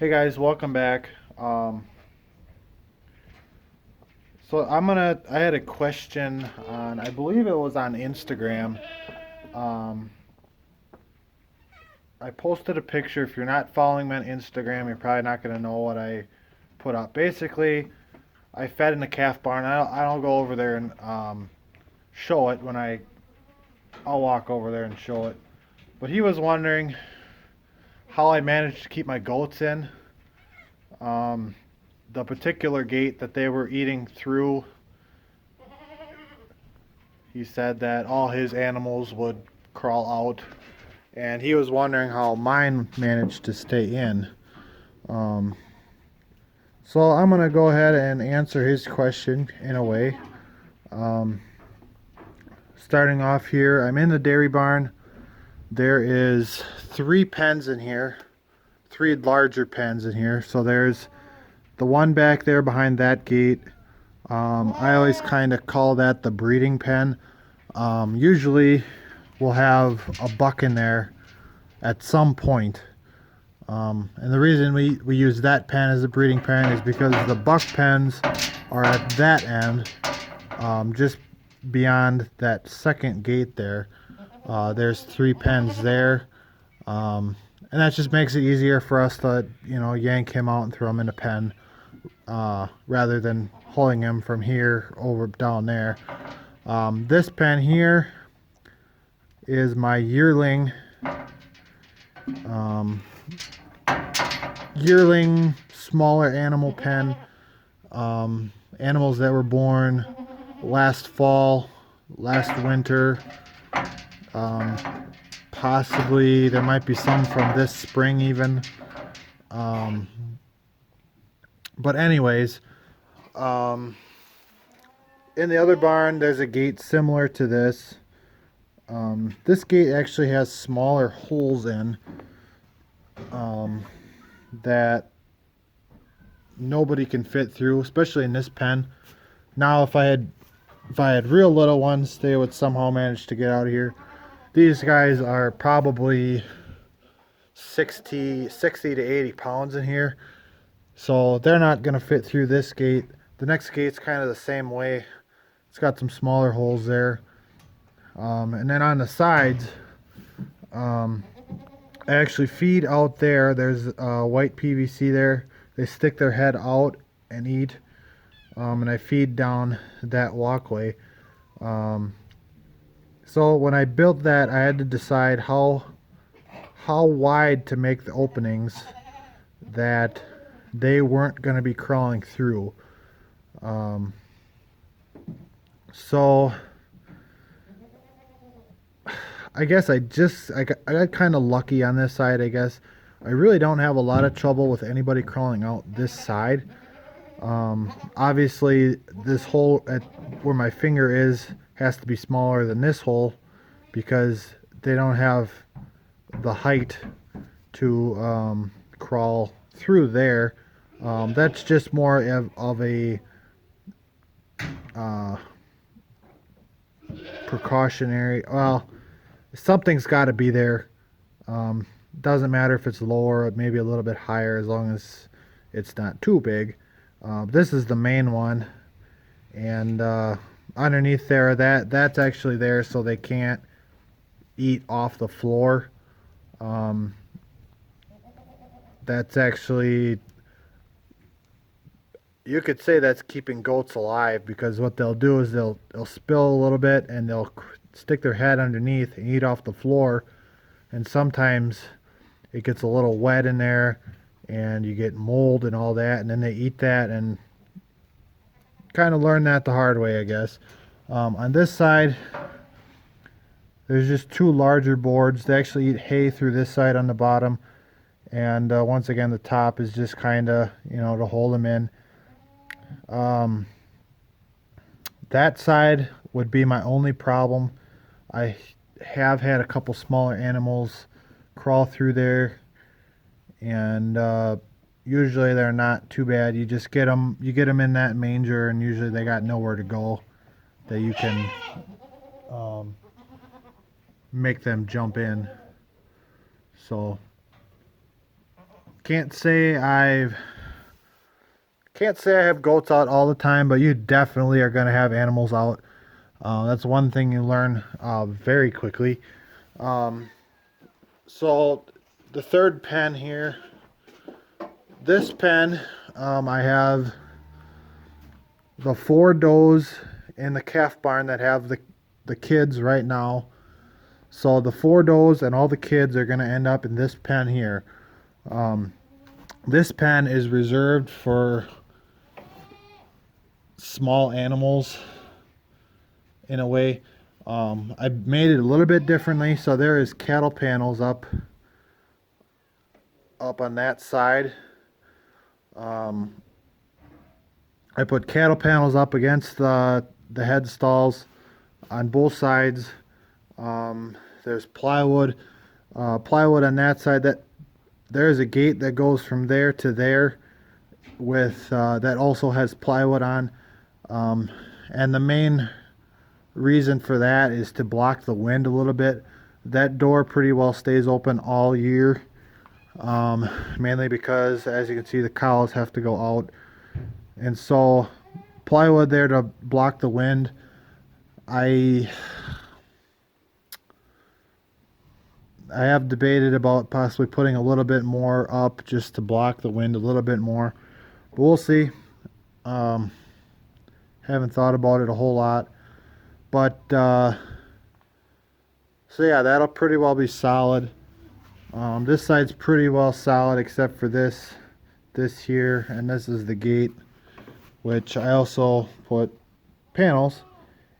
Hey guys, welcome back. I had a question on, I believe it was on Instagram. Um, I posted a picture. If you're not following me on Instagram, you're probably not going to know what I put up. Basically, I fed in the calf barn. I don't go over there and show it I'll walk over there and show it. But he was wondering how I managed to keep my goats in. Um, the particular gate that they were eating through, he said that all his animals would crawl out, and he was wondering how mine managed to stay in. Um, so I'm gonna go ahead and answer his question in a way. Um, Starting off here, I'm in the dairy barn. There is three pens in here, three larger pens in here. So there's the one back there behind that gate. I always kind of call that the breeding pen. Usually we'll have a buck in there at some point. And the reason we use that pen as a breeding pen is because the buck pens are at that end, just beyond that second gate there. There's three pens there. And that just makes it easier for us to, yank him out and throw him in a pen, rather than hauling him from here over down there. This pen here is my um, yearling smaller animal pen. Animals that were born last fall, last winter. Um, Possibly there might be some from this spring even. Um, but anyways, um, in the other barn there's a gate similar to this. This gate actually has smaller holes in, that nobody can fit through, especially in this pen. Now if I had real little ones, they would somehow manage to get out of here. These guys are probably 60 to 80 pounds in here, so they're not going to fit through this gate. The next gate's kind of the same way. It's got some smaller holes there. And then on the sides, um, I actually feed out there. There's white PVC there. They stick their head out and eat. And I feed down that walkway. Um, so when I built that, I had to decide how wide to make the openings that they weren't going to be crawling through. Um, so I guess I got kind of lucky on this side, I guess. I really don't have a lot of trouble with anybody crawling out this side. Obviously, this hole at where my finger is has to be smaller than this hole because they don't have the height to crawl through there. That's just more of a uh, precautionary. Well, something's got to be there. Doesn't matter if it's lower, maybe a little bit higher, as long as it's not too big. This is the main one, and underneath there, that's actually there so they can't eat off the floor. Um, that's actually, you could say that's keeping goats alive, because what they'll do is they'll spill a little bit and they'll stick their head underneath and eat off the floor, and sometimes it gets a little wet in there and you get mold and all that, and then they eat that, and kind of learn that the hard way, I guess. On this side, there's just two larger boards. They actually eat hay through this side on the bottom, and once again the top is just kind of, to hold them in. um, that side would be my only problem. I have had a couple smaller animals crawl through there, and usually they're not too bad. You get them in that manger, and usually they got nowhere to go that you can um, make them jump in. So can't say I have goats out all the time, but you definitely are going to have animals out. That's one thing you learn very quickly. So the third pen here, this pen, I have the 4 does in the calf barn that have the kids right now. So the 4 does and all the kids are going to end up in this pen here. This pen is reserved for small animals in a way. I made it a little bit differently. So there is cattle panels up on that side. I put cattle panels up against the head stalls on both sides. There's plywood on that side. That there's a gate that goes from there to there with that also has plywood on. And the main reason for that is to block the wind a little bit. That door pretty well stays open all year, mainly because, as you can see, the cows have to go out, and so plywood there to block the wind. I have debated about possibly putting a little bit more up just to block the wind a little bit more, but we'll see. Haven't thought about it a whole lot, but so yeah, that'll pretty well be solid. This side's pretty well solid except for this here, and this is the gate, which I also put panels,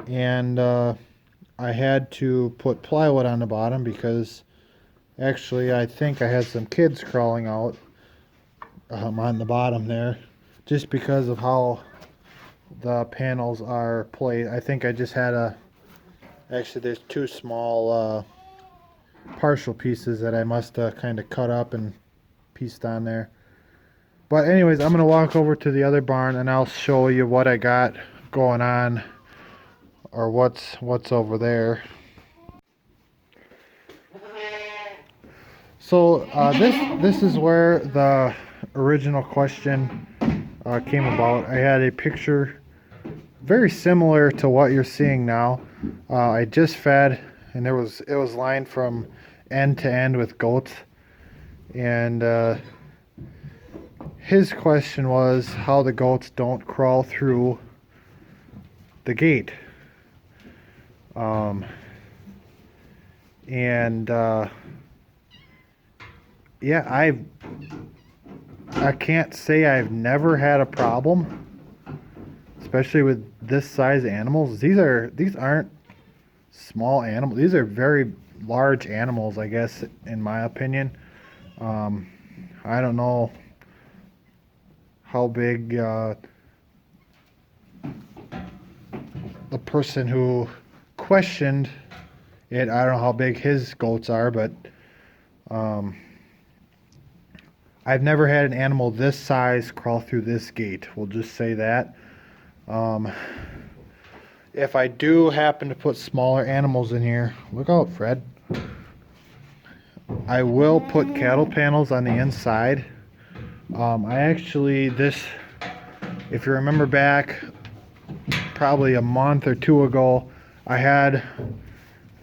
and I had to put plywood on the bottom because actually I think I had some kids crawling out on the bottom there, just because of how the panels are placed. I think I just had actually there's 2 small partial pieces that I must have kind of cut up and pieced on there. But anyways, I'm gonna walk over to the other barn and I'll show you what I got going on, or what's over there. So this is where the original question came about. I had a picture very similar to what you're seeing now. I just fed, and it was lined from end to end with goats, and his question was how the goats don't crawl through the gate. Yeah, I can't say I've never had a problem, especially with this size animals. These aren't small animals. These are very large animals, I guess, in my opinion. I don't know how big the person who questioned it, I don't know how big his goats are, but I've never had an animal this size crawl through this gate. We'll just say that. If I do happen to put smaller animals in here, look out, Fred. I will put cattle panels on the inside. I actually, if you remember back, probably a month or 2 ago, I had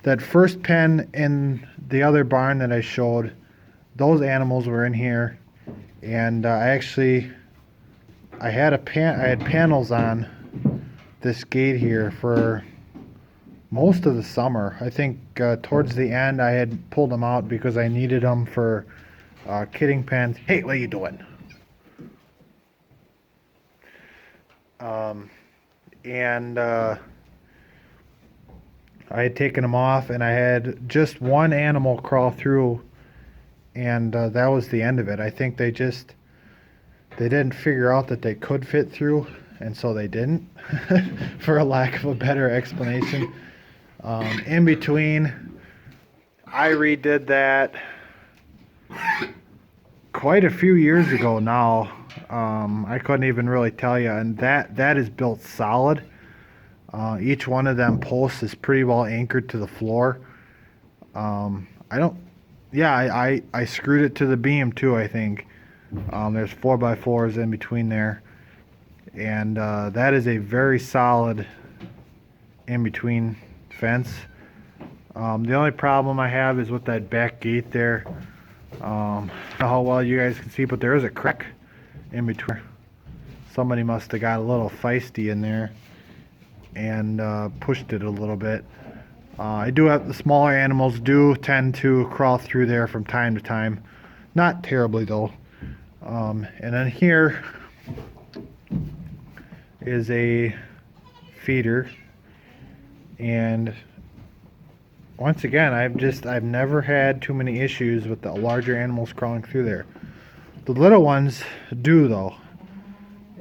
that first pen in the other barn that I showed. Those animals were in here, and I had panels on this gate here for most of the summer. I think towards the end I had pulled them out because I needed them for kidding pens. Hey, what are you doing? And I had taken them off, and I had just one animal crawl through, and that was the end of it. I think they didn't figure out that they could fit through, and so they didn't, for a lack of a better explanation. In between, I redid that quite a few years ago now. I couldn't even really tell you, and that is built solid. Each one of them posts is pretty well anchored to the floor. I screwed it to the beam too, I think. There's 4x4s in between there, and that is a very solid in between fence. The only problem I have is with that back gate there. I don't know how well you guys can see, but there is a crack in between. Somebody must have got a little feisty in there and pushed it a little bit. I do have, the smaller animals do tend to crawl through there from time to time. Not terribly though. And then here is a feeder, and once again, I've never had too many issues with the larger animals crawling through there. The little ones do though,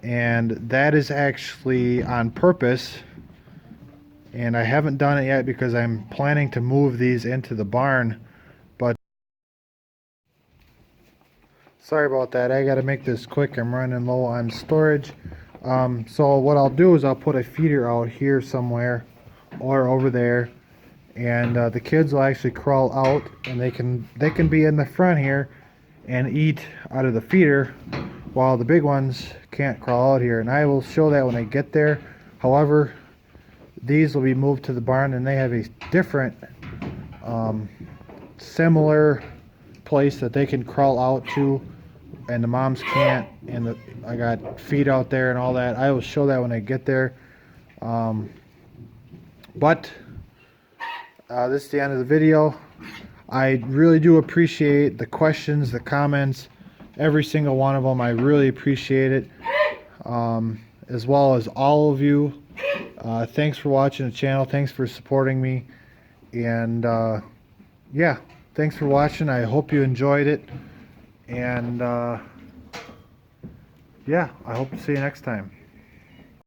and that is actually on purpose, and I haven't done it yet because I'm planning to move these into the barn. But sorry about that, I gotta make this quick. I'm running low on storage. So what I'll do is I'll put a feeder out here somewhere or over there, and the kids will actually crawl out, and they can be in the front here and eat out of the feeder, while the big ones can't crawl out here. And I will show that when I get there. However, these will be moved to the barn, and they have a different similar place that they can crawl out to, and the moms can't, and I got feed out there and all that. I will show that when I get there. But this is the end of the video. I really do appreciate the questions, the comments, every single one of them. I really appreciate it, as well as all of you. Thanks for watching the channel. Thanks for supporting me. And yeah, thanks for watching. I hope you enjoyed it. And yeah, I hope to see you next time.